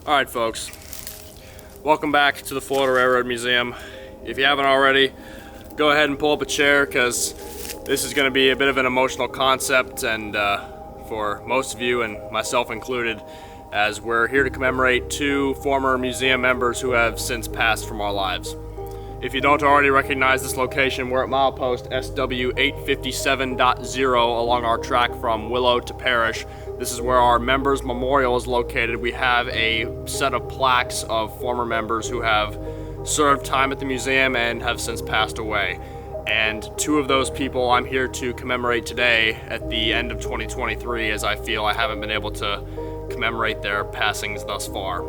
Alright folks, welcome back to the Florida Railroad Museum. If you haven't already, go ahead and pull up a chair because this is going to be a bit of an emotional concept, and for most of you and myself included, as we're here to commemorate two former museum members who have since passed from our lives. If you don't already recognize this location, we're at milepost SW 857.0 along our track from Willow to Parrish. This is where our members' memorial is located. We have a set of plaques of former members who have served time at the museum and have since passed away. And two of those people I'm here to commemorate today at the end of 2023, as I feel I haven't been able to commemorate their passings thus far.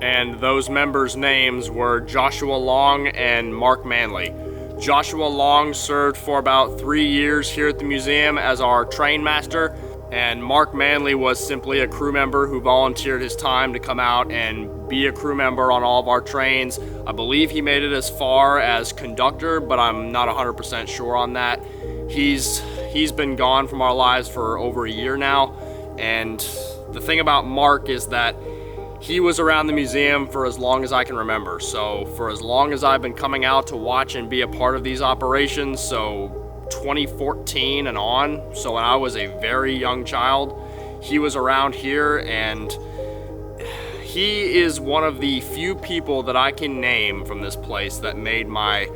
And those members' names were Joshua Long and Mark Manley. Joshua Long served for about 3 years here at the museum as our train master, and Mark Manley was simply a crew member who volunteered his time to come out and be a crew member on all of our trains. I believe he made it as far as conductor, but I'm not 100% sure on that. He's been gone from our lives for over a year now, and the thing about Mark is that he was around the museum for as long as I can remember. So for as long as I've been coming out to watch and be a part of these operations, so 2014 and on, so when I was a very young child, he was around here, and he is one of the few people that I can name from this place that made my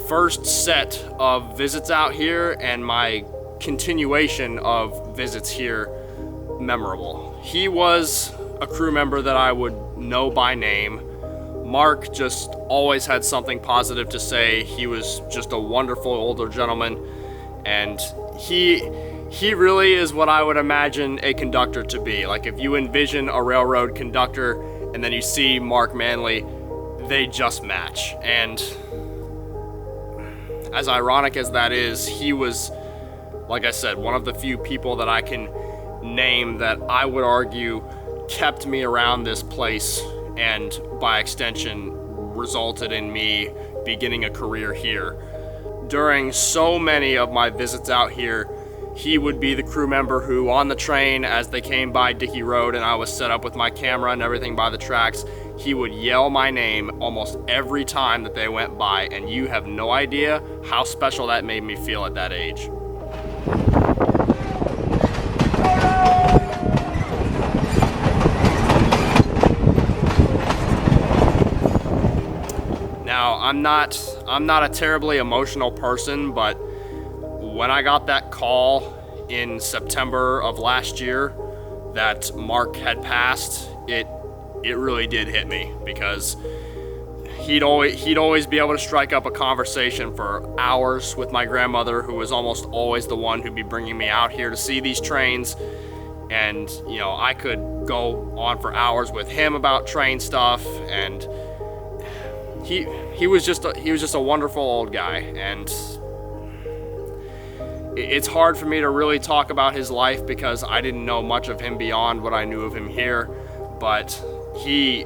first set of visits out here and my continuation of visits here memorable. He was a crew member that I would know by name. Mark just always had something positive to say. He was just a wonderful older gentleman, and he really is what I would imagine a conductor to be. Like, if you envision a railroad conductor and then you see Mark Manley, they just match. And as ironic as that is, he was, like I said, one of the few people that I can name that I would argue kept me around this place, and by extension resulted in me beginning a career here. During so many of my visits out here, he would be the crew member who, on the train, as they came by Dickey Road and I was set up with my camera and everything by the tracks, he would yell my name almost every time that they went by, and you have no idea how special that made me feel at that age. Now, I'm not a terribly emotional person, but when I got that call in September of last year that Mark had passed, it really did hit me, because he'd always be able to strike up a conversation for hours with my grandmother, who was almost always the one who'd be bringing me out here to see these trains. And you know, I could go on for hours with him about train stuff, and he was just a wonderful old guy. And it's hard for me to really talk about his life because I didn't know much of him beyond what I knew of him here, but he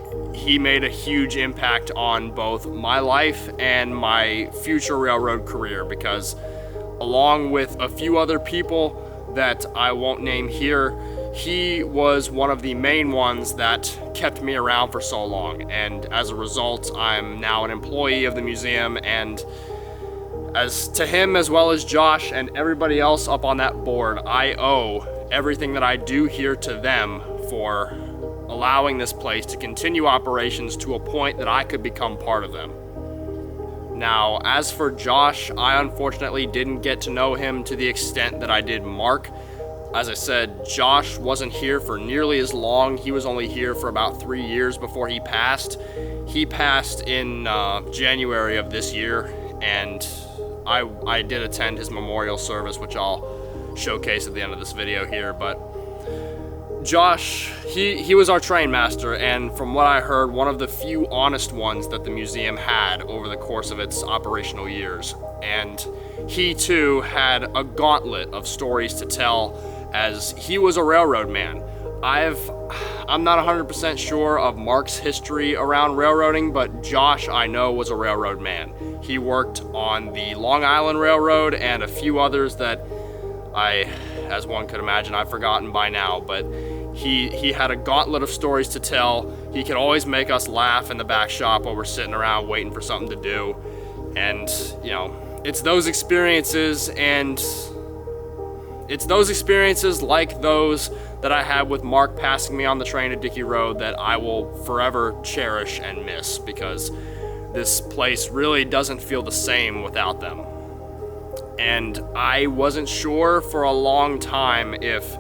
made a huge impact on both my life and my future railroad career, because along with a few other people that I won't name here, he was one of the main ones that kept me around for so long. And as a result, I'm now an employee of the museum, and as to him, as well as Josh and everybody else up on that board, I owe everything that I do here to them for allowing this place to continue operations to a point that I could become part of them. Now, as for Josh, I unfortunately didn't get to know him to the extent that I did Mark. As I said, Josh wasn't here for nearly as long. He was only here for about 3 years before he passed. He passed in January of this year, and I did attend his memorial service, which I'll showcase at the end of this video here. But Josh, he was our train master, and from what I heard, one of the few honest ones that the museum had over the course of its operational years. And he too had a gauntlet of stories to tell, as he was a railroad man. I'm not 100% sure of Mark's history around railroading, but Josh, I know, was a railroad man. He worked on the Long Island Railroad and a few others that as one could imagine, I've forgotten by now, but he had a gauntlet of stories to tell, he could always make us laugh in the back shop while we're sitting around waiting for something to do. And, you know, it's those experiences like those that I had with Mark passing me on the train at Dickey Road that I will forever cherish and miss, because this place really doesn't feel the same without them. And I wasn't sure for a long time if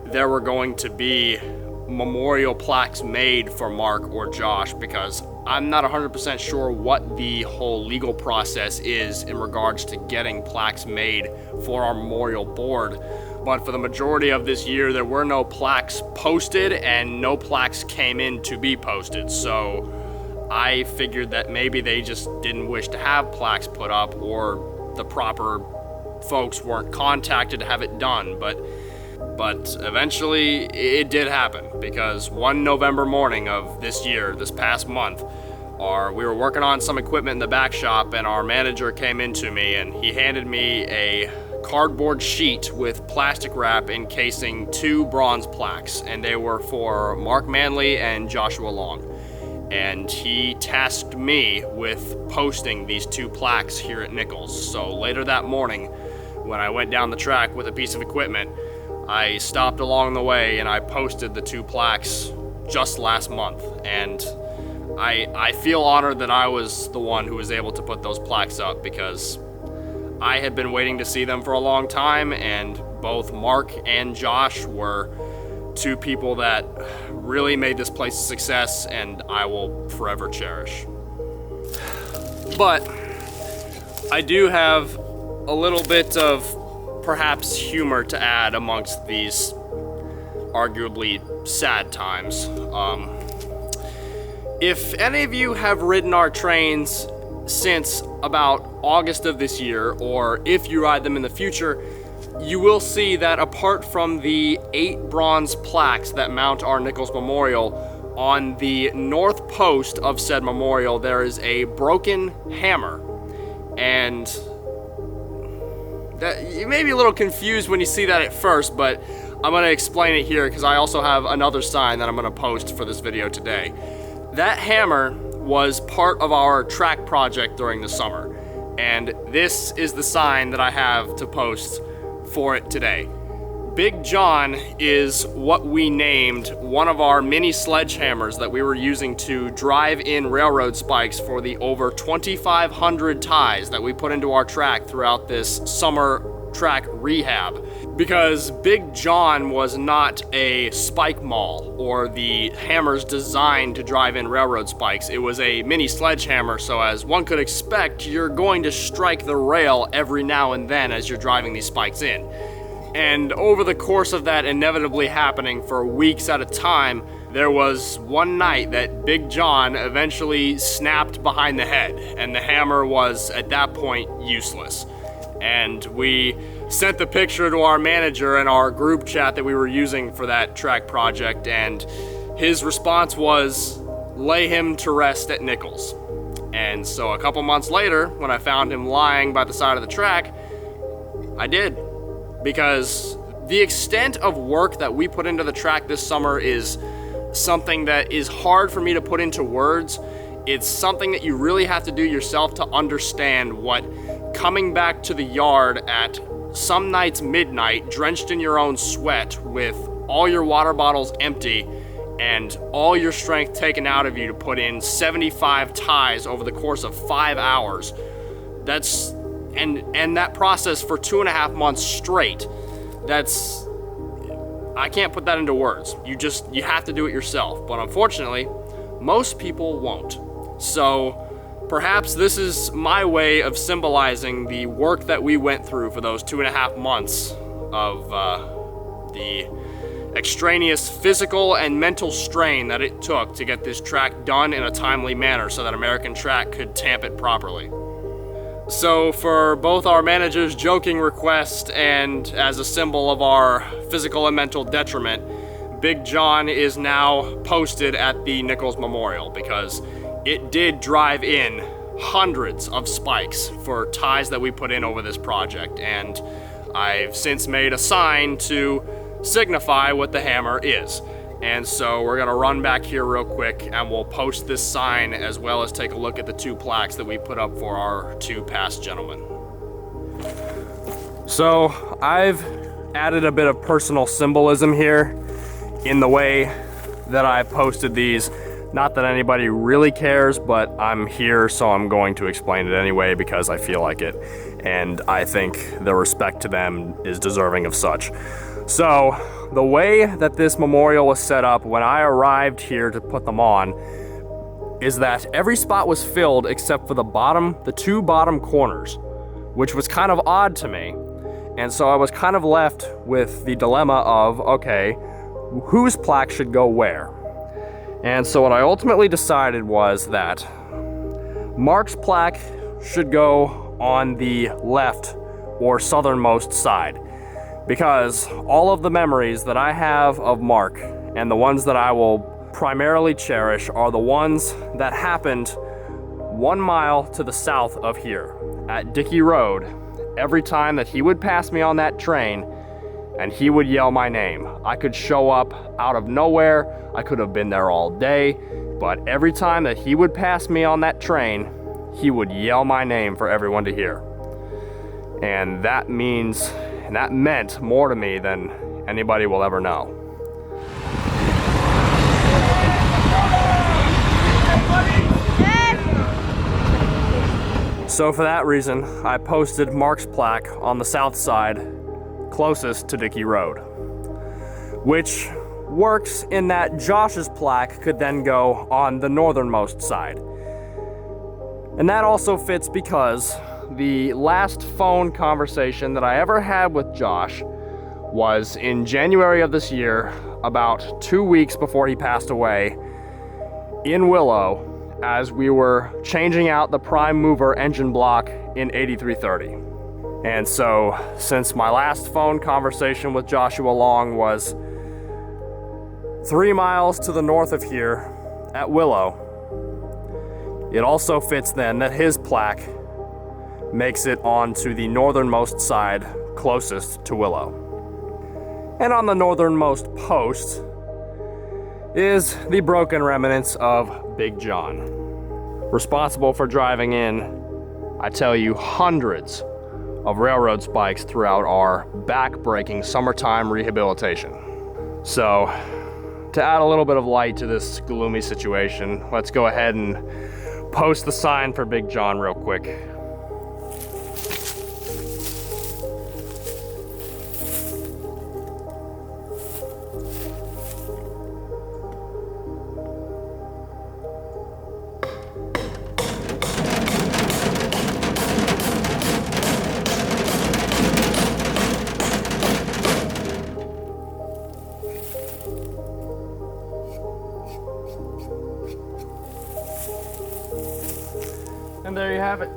there were going to be memorial plaques made for Mark or Josh, because I'm not 100% sure what the whole legal process is in regards to getting plaques made for our memorial board. But for the majority of this year, there were no plaques posted and no plaques came in to be posted. So I figured that maybe they just didn't wish to have plaques put up, or the proper folks weren't contacted to have it done. But eventually it did happen, because one November morning of this year, this past month, we were working on some equipment in the back shop, and our manager came into me and he handed me a cardboard sheet with plastic wrap encasing 2 bronze plaques, and they were for Mark Manley and Joshua Long. And he tasked me with posting these 2 plaques here at Nichols. So later that morning, when I went down the track with a piece of equipment, I stopped along the way and I posted the 2 plaques just last month. And I feel honored that I was the one who was able to put those plaques up, because I had been waiting to see them for a long time, and both Mark and Josh were 2 people that really made this place a success, and I will forever cherish. But I do have a little bit of perhaps humor to add amongst these arguably sad times. If any of you have ridden our trains since about August of this year, or if you ride them in the future, you will see that apart from the 8 bronze plaques that mount our Nichols Memorial, on the north post of said memorial there is a broken hammer. And that, you may be a little confused when you see that at first, but I'm going to explain it here, because I also have another sign that I'm going to post for this video today. That hammer was part of our track project during the summer, and this is the sign that I have to post for it today. Big John is what we named one of our mini sledgehammers that we were using to drive in railroad spikes for the over 2,500 ties that we put into our track throughout this summer track rehab. Because Big John was not a spike maul or the hammers designed to drive in railroad spikes. It was a mini sledgehammer, so as one could expect, you're going to strike the rail every now and then as you're driving these spikes in. And over the course of that inevitably happening for weeks at a time, there was one night that Big John eventually snapped behind the head, and the hammer was at that point useless. And we sent the picture to our manager in our group chat that we were using for that track project, and his response was, "Lay him to rest at Nichols." And so a couple months later, when I found him lying by the side of the track, I did. Because the extent of work that we put into the track this summer is something that is hard for me to put into words. It's something that you really have to do yourself to understand what coming back to the yard at some nights midnight, drenched in your own sweat, with all your water bottles empty and all your strength taken out of you to put in 75 ties over the course of 5 hours. And that process for 2.5 months straight. I can't put that into words. You have to do it yourself. But unfortunately, most people won't. So perhaps this is my way of symbolizing the work that we went through for those 2.5 months of the extraneous physical and mental strain that it took to get this track done in a timely manner so that American Track could tamp it properly. So for both our manager's joking request and as a symbol of our physical and mental detriment, Big John is now posted at the Nichols Memorial, because it did drive in hundreds of spikes for ties that we put in over this project, and I've since made a sign to signify what the hammer is. And so we're gonna run back here real quick and we'll post this sign as well as take a look at the 2 plaques that we put up for our 2 past gentlemen. So I've added a bit of personal symbolism here in the way that I've posted these. Not that anybody really cares, but I'm here, so I'm going to explain it anyway because I feel like it. And I think the respect to them is deserving of such. So the way that this memorial was set up when I arrived here to put them on is that every spot was filled except for the 2 bottom corners, which was kind of odd to me. And so I was kind of left with the dilemma of, okay, whose plaque should go where? And so what I ultimately decided was that Mark's plaque should go on the left or southernmost side, because all of the memories that I have of Mark and the ones that I will primarily cherish are the ones that happened 1 mile to the south of here at Dickey Road. Every time that he would pass me on that train and he would yell my name, I could show up out of nowhere. I could have been there all day, but every time that he would pass me on that train, he would yell my name for everyone to hear. And that meant more to me than anybody will ever know. So for that reason, I posted Mark's plaque on the south side, closest to Dickey Road, which works in that Josh's plaque could then go on the northernmost side. And that also fits because the last phone conversation that I ever had with Josh was in January of this year, about 2 weeks before he passed away, in Willow, as we were changing out the prime mover engine block in 8330. And so, since my last phone conversation with Joshua Long was 3 miles to the north of here at Willow, it also fits then that his plaque makes it onto the northernmost side closest to Willow. And on the northernmost post is the broken remnants of Big John, responsible for driving in, I tell you, hundreds of railroad spikes throughout our back-breaking summertime rehabilitation. So, to add a little bit of light to this gloomy situation, let's go ahead and post the sign for Big John real quick. And there you have it.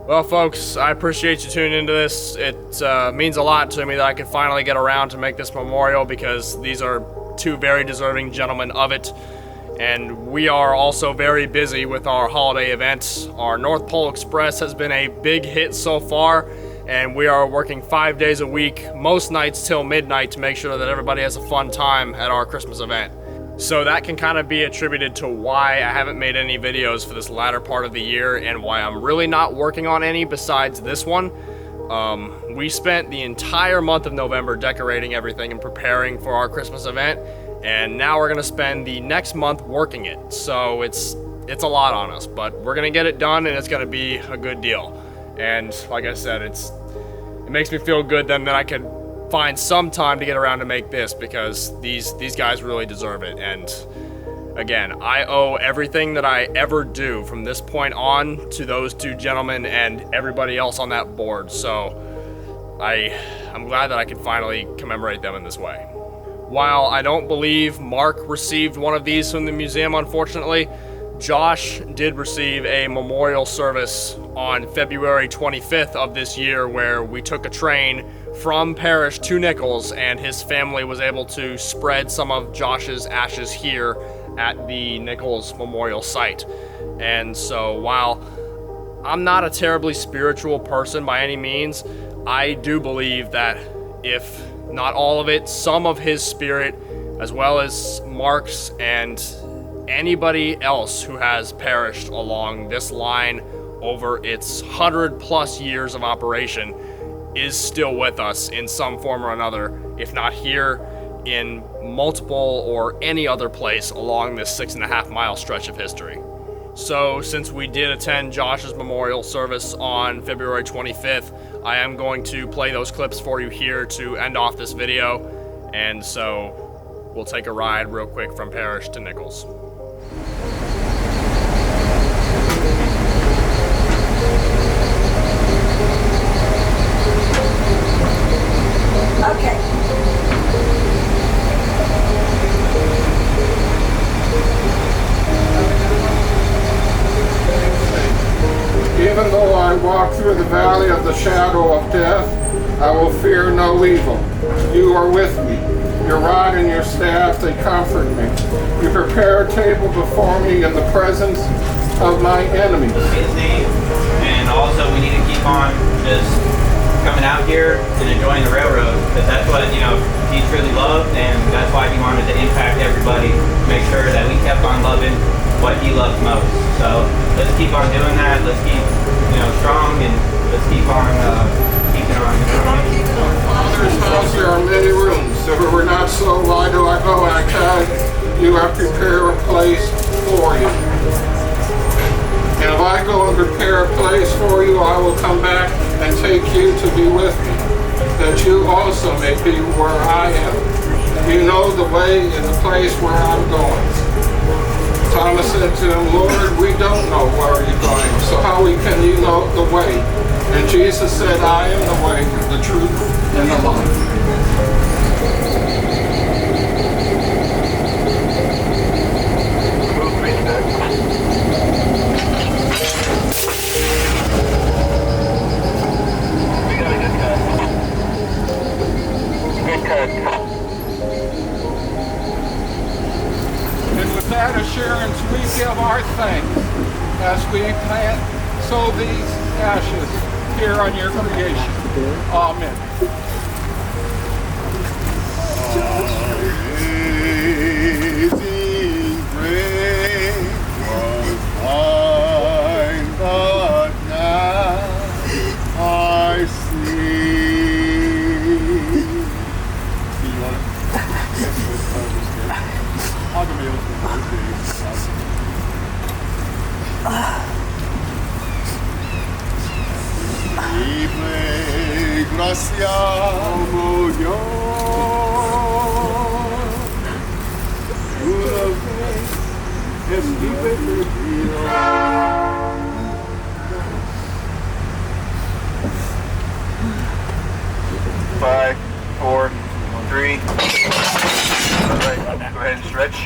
Well, folks, I appreciate you tuning into this. It means a lot to me that I could finally get around to make this memorial, because these are 2 very deserving gentlemen of it. And we are also very busy with our holiday events. Our North Pole Express has been a big hit so far, and we are working 5 days a week, most nights till midnight, to make sure that everybody has a fun time at our Christmas event. So that can kind of be attributed to why I haven't made any videos for this latter part of the year, and why I'm really not working on any besides this one. We spent the entire month of November decorating everything and preparing for our Christmas event, and now we're gonna spend the next month working it. So it's a lot on us, but we're gonna get it done, and it's gonna be a good deal. And like I said, it makes me feel good then that I could find some time to get around to make this, because these guys really deserve it. And again, I owe everything that I ever do from this point on to those 2 gentlemen and everybody else on that board. So I'm glad that I could finally commemorate them in this way. While I don't believe Mark received one of these from the museum, unfortunately, Josh did receive a memorial service on February 25th of this year, where we took a train from Parrish to Nichols, and his family was able to spread some of Josh's ashes here at the Nichols Memorial site. And so while I'm not a terribly spiritual person by any means. I do believe that if not all of it, some of his spirit, as well as Mark's and anybody else who has perished along this line over its 100+ years of operation, is still with us in some form or another, if not here, in multiple or any other place along this 6.5-mile stretch of history. So since we did attend Josh's memorial service on February 25th, I am going to play those clips for you here to end off this video. And so we'll take a ride real quick from Parish to Nichols. Okay. Even though I walk through the valley of the shadow of death, I will fear no evil. You are with me. Your rod and your staff, they comfort me. You prepare a table before me in the presence of my enemies. His name, and also we need to keep on just coming out here and enjoying the railroad, because that's what, you know, he truly loved, and that's why he wanted to impact everybody, make sure that we kept on loving what he loved most. So let's keep on doing that. Let's keep, you know, strong, and let's keep on keeping on. Father's house, there are many rooms. If it were not so, why do I go and I tell you I prepare a place for you? And if I go and prepare a place for you, I will come back and take you to be with me, that you also may be where I am. You know the way and the place where I'm going. Thomas said to him, Lord, we don't know where you're going, so how can you know the way? And Jesus said, I am the way, the truth, and the life. And with that assurance, we give our thanks as we sow these ashes here on your creation. Amen. Amazing grace was mine, but now I see. Libre gracia como yo, una vez estuve perdido. 5, 4, 3. All right, go ahead and stretch.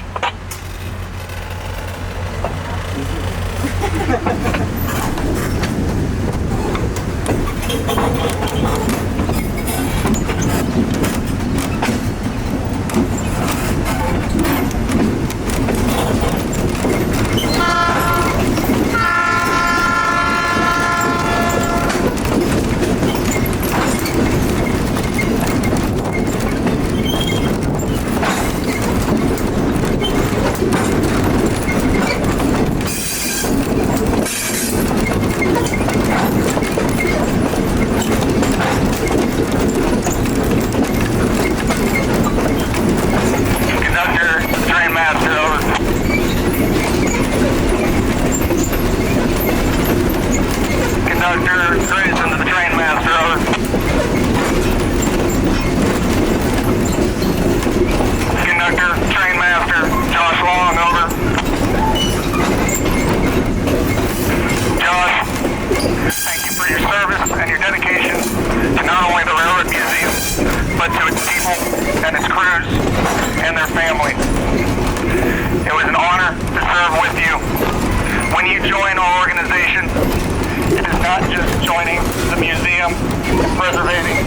Preserving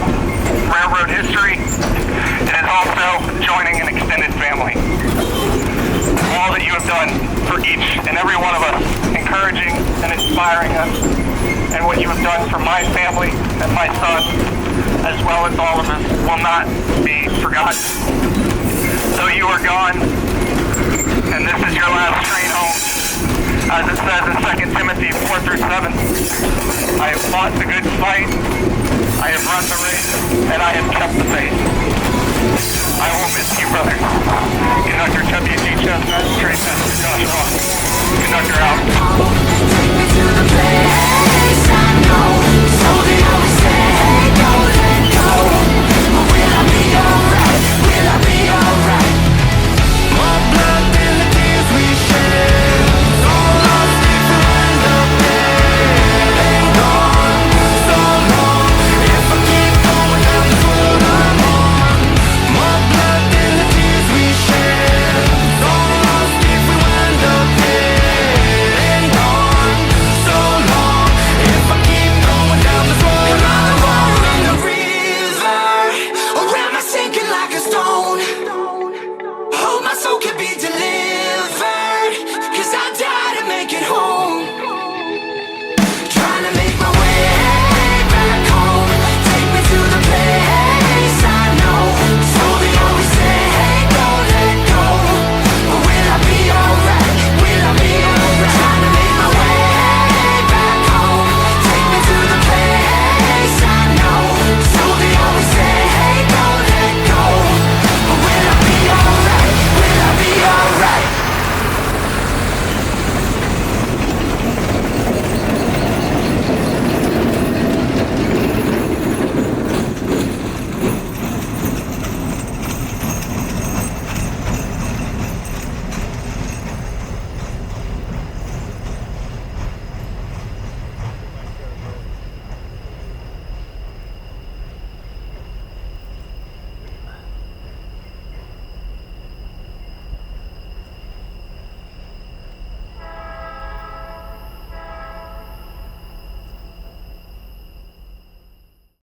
railroad history. It is also joining an extended family. All that you have done for each and every one of us, encouraging and inspiring us and what you have done for my family and my son, as well as all of us, will not be forgotten. So you are gone, and this is your last train home. As it says in 2 Timothy 4 through 7, I have fought the good fight, I have run the race, and I have kept the faith. I will miss you, brother. Conductor W.G. Chestnut, Train Master Josh Ross. Conductor